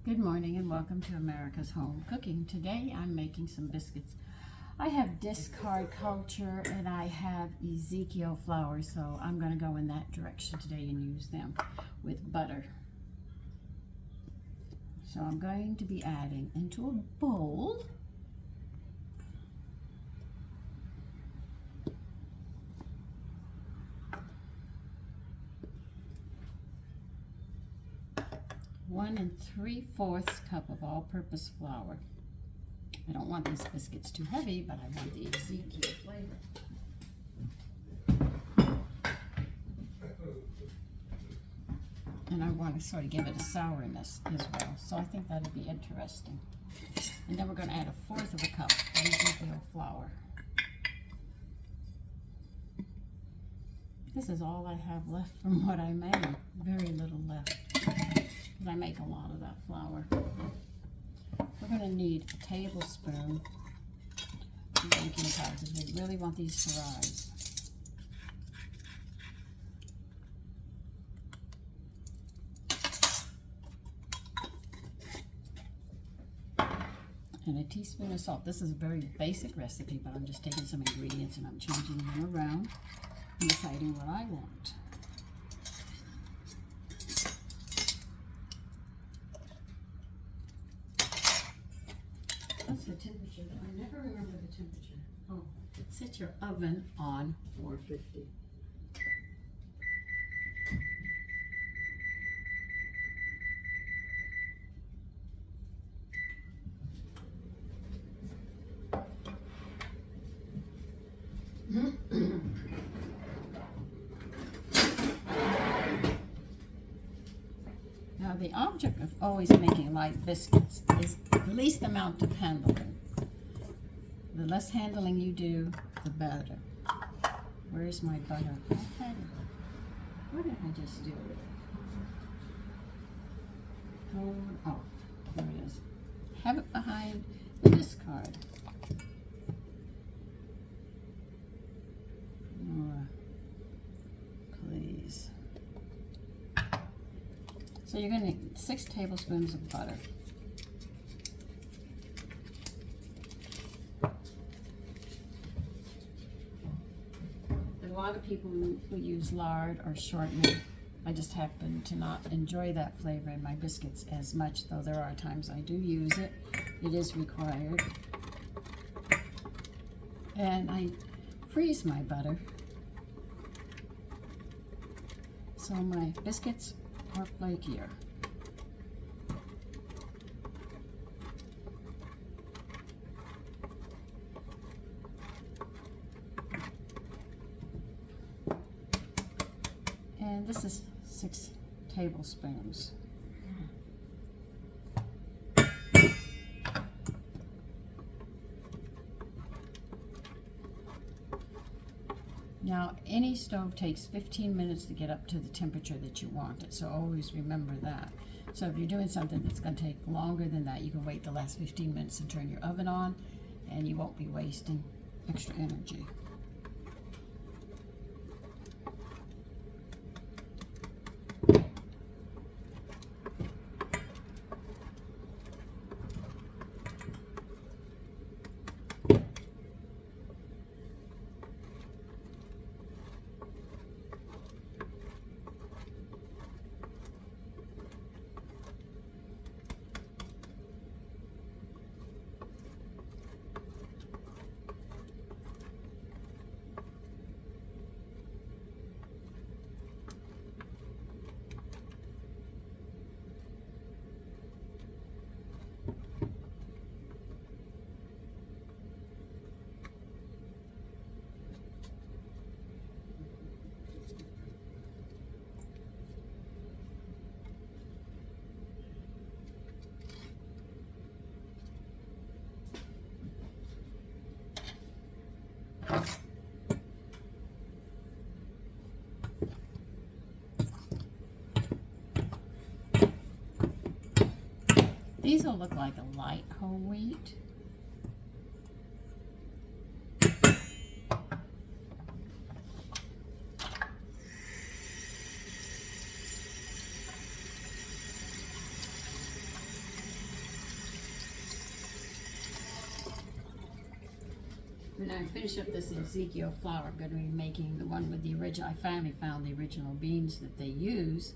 Good morning and welcome to America's Home Cooking. Today I'm making some biscuits. I have discard culture and I have Ezekiel flour, so I'm going to go in that direction today and use them with butter. So I'm going to be adding into a bowl one 3/4 cup of all-purpose flour. I don't want these biscuits too heavy, but I want the Ezekiel flavor. And I want to sort of give it a sourness as well, so I think that'll be interesting. And then we're going to add 1/4 cup of Ezekiel flour. This is all I have left from what I made. Very little left. But I make a lot of that flour. We're going to need a tablespoon of baking powder because we really want these to rise. And a teaspoon of salt. This is a very basic recipe, but I'm just taking some ingredients and I'm changing them around and deciding what I want. What's the temperature? I never remember the temperature. Oh, set your oven on 450. Now the object of always making light biscuits is the least amount of handling. The less handling you do, the better. Where's my butter? Okay. What did I just do? Oh, there it is. Have it behind the discard. Please. So you're going to need 6 tablespoons of butter. A lot of people who use lard or shortening. I just happen to not enjoy that flavor in my biscuits as much, though there are times I do use it. It is required. And I freeze my butter so my biscuits are flakier. And this is 6 tablespoons. Now, any stove takes 15 minutes to get up to the temperature that you want it, so always remember that. So if you're doing something that's going to take longer than that, you can wait the last 15 minutes and turn your oven on, and you won't be wasting extra energy. These will look like a light whole wheat. When I finish up this Ezekiel flour, I'm going to be making the one with the original. I finally found the original beans that they use,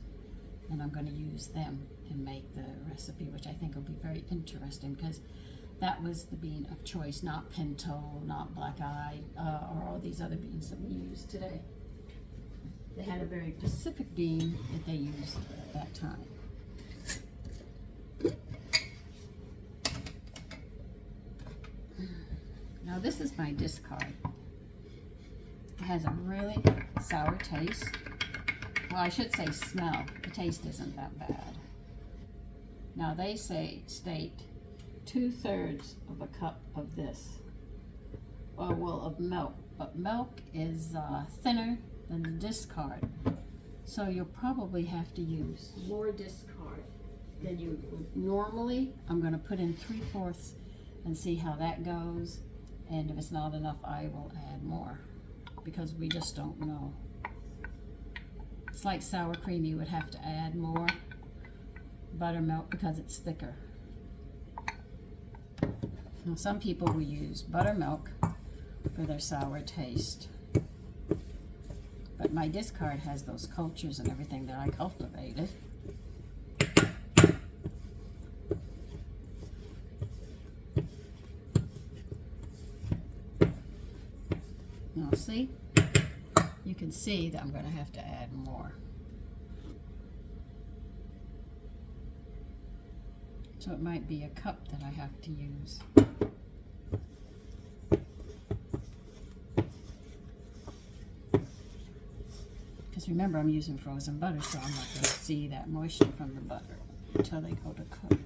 and I'm going to use them and make the recipe, which I think will be very interesting because that was the bean of choice, not pinto, not black-eyed, or all these other beans that we use today. They had a very specific bean that they used at that time. Now this is my discard. It has a really sour taste. Well, I should say smell. The taste isn't that bad. Now they state 2/3 of a cup of this, well, of milk. But milk is thinner than the discard, so you'll probably have to use more discard than you would normally. I'm going to put in 3/4 and see how that goes. And if it's not enough, I will add more because we just don't know. It's like sour cream, you would have to add more buttermilk because it's thicker. Now, some people will use buttermilk for their sour taste. But my discard has those cultures and everything that I cultivated. Now see, you can see that I'm going to have to add more. So it might be a cup that I have to use. Because remember, I'm using frozen butter, so I'm not going to see that moisture from the butter until they go to cook.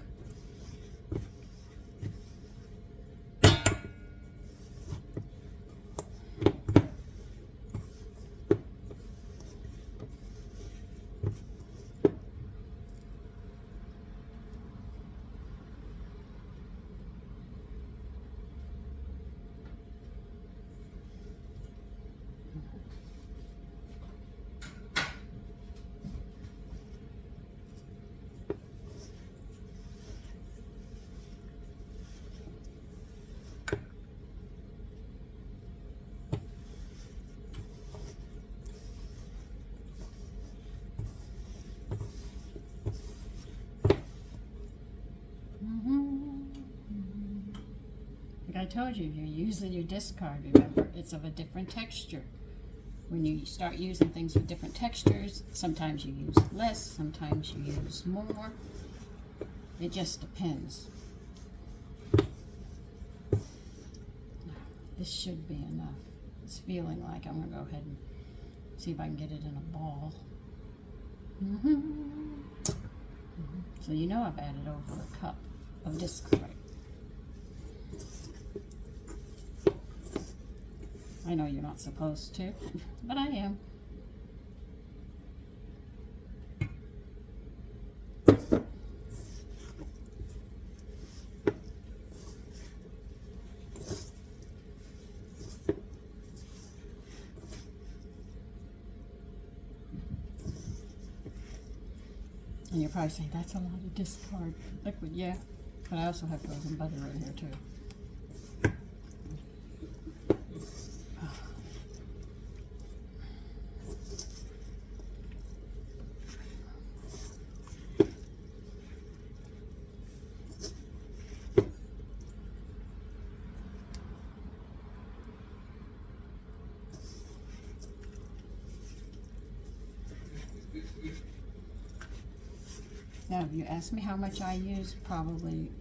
I told you, you're using your discard, remember, it's of a different texture. When you start using things with different textures, sometimes you use less, sometimes you use more. It just depends. This should be enough. It's feeling like I'm going to go ahead and see if I can get it in a ball. So you know I've added over a cup of discard. I know you're not supposed to, but I am. And you're probably saying, that's a lot of discard liquid. Yeah, but I also have frozen butter in here too. Now, if you ask me how much I use, probably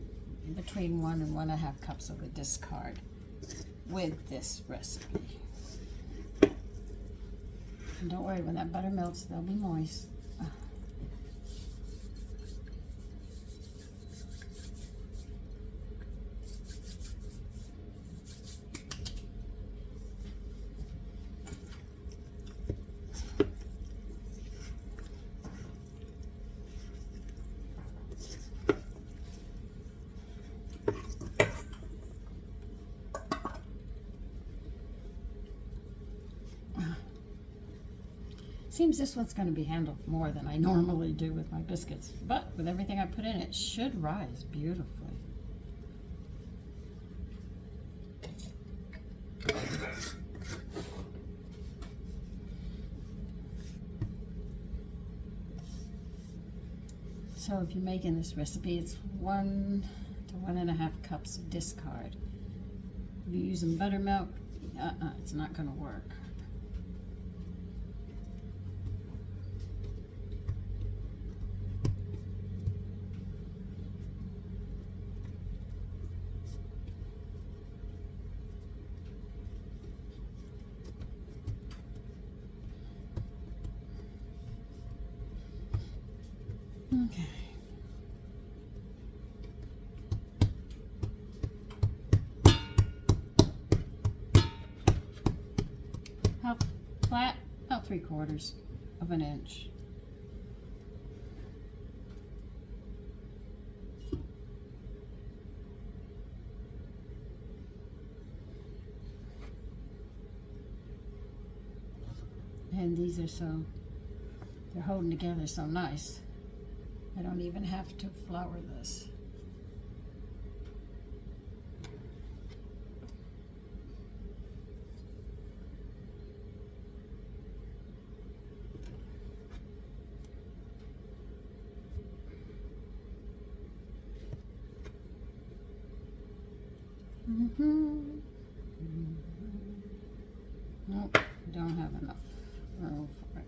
between 1 and 1.5 cups of the discard with this recipe. And don't worry, when that butter melts, they'll be moist. Seems this one's going to be handled more than I normally do with my biscuits, but with everything I put in, it should rise beautifully. So if you're making this recipe, it's 1 to 1.5 cups of discard. If you're using buttermilk, it's not going to work. Okay. How flat? About 3/4 of an inch. And these are they're holding together so nice. I don't even have to flour this. Nope, don't have enough room for it.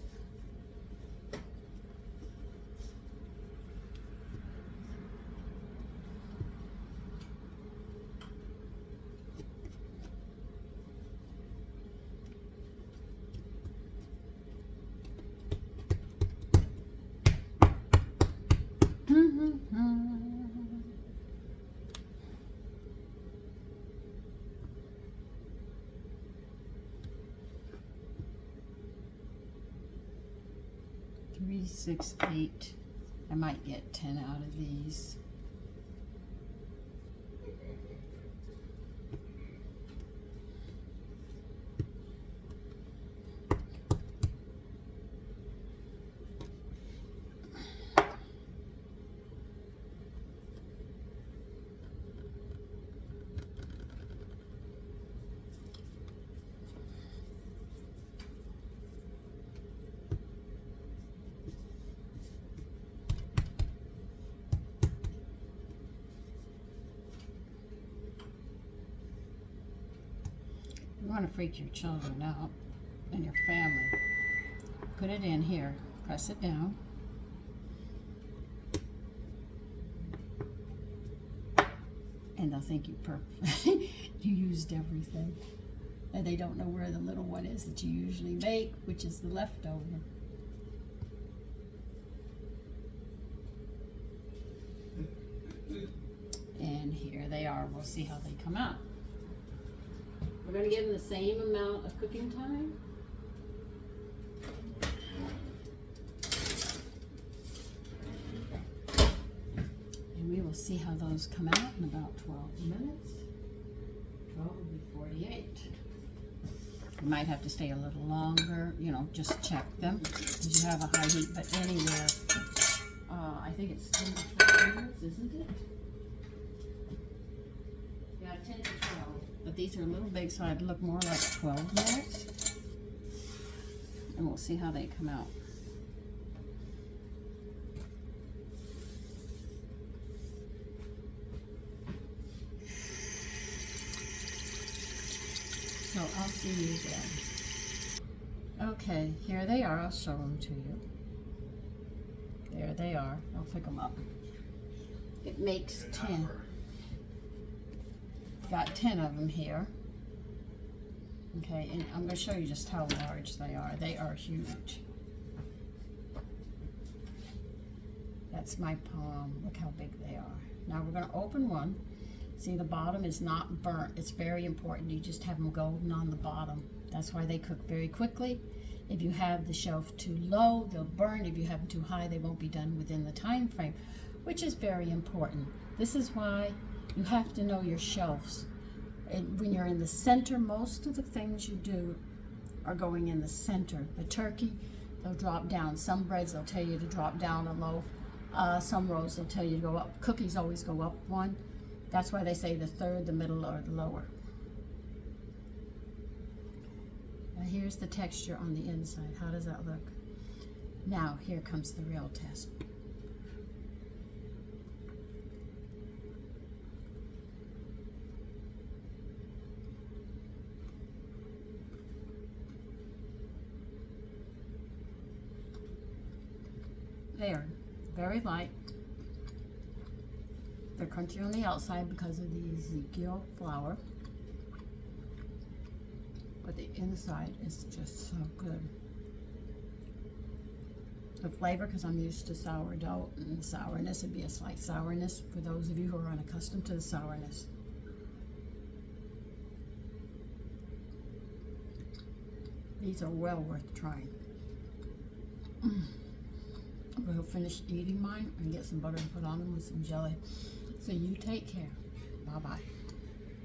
Three, 6, 8. I might get 10 out of these. You want to freak your children out and your family. Put it in here, press it down. And they'll think you you used everything. And they don't know where the little one is that you usually make, which is the leftover. And here they are. We'll see how they come out. We're going to give them the same amount of cooking time. And we will see how those come out in about 12 minutes. 12 will be 48. You might have to stay a little longer, you know, just check them because you have a high heat, but anywhere, I think it's 10 to 12 minutes, isn't it? Yeah, 10 to 12. But these are a little big, so I'd look more like 12 minutes. And we'll see how they come out. So I'll see you then. Okay, here they are. I'll show them to you. There they are. I'll pick them up. It makes 10. Got 10 of them here. Okay, and I'm going to show you just how large they are. They are huge. That's my palm. Look how big they are. Now we're going to open one. See, the bottom is not burnt. It's very important. You just have them golden on the bottom. That's why they cook very quickly. If you have the shelf too low, they'll burn. If you have them too high, they won't be done within the time frame, which is very important. This is why you have to know your shelves. And when you're in the center, most of the things you do are going in the center. The turkey, they'll drop down. Some breads, they'll tell you to drop down a loaf. Some rolls, they'll tell you to go up. Cookies always go up one. That's why they say the third, the middle, or the lower. Now here's the texture on the inside. How does that look? Now here comes the real test. They are very light. They're crunchy on the outside because of the Ezekiel flour. But the inside is just so good. The flavor, because I'm used to sourdough, and the sourness would be a slight sourness for those of you who are unaccustomed to the sourness. These are well worth trying. We'll finish eating mine and get some butter to put on them with some jelly. So you take care. Bye-bye.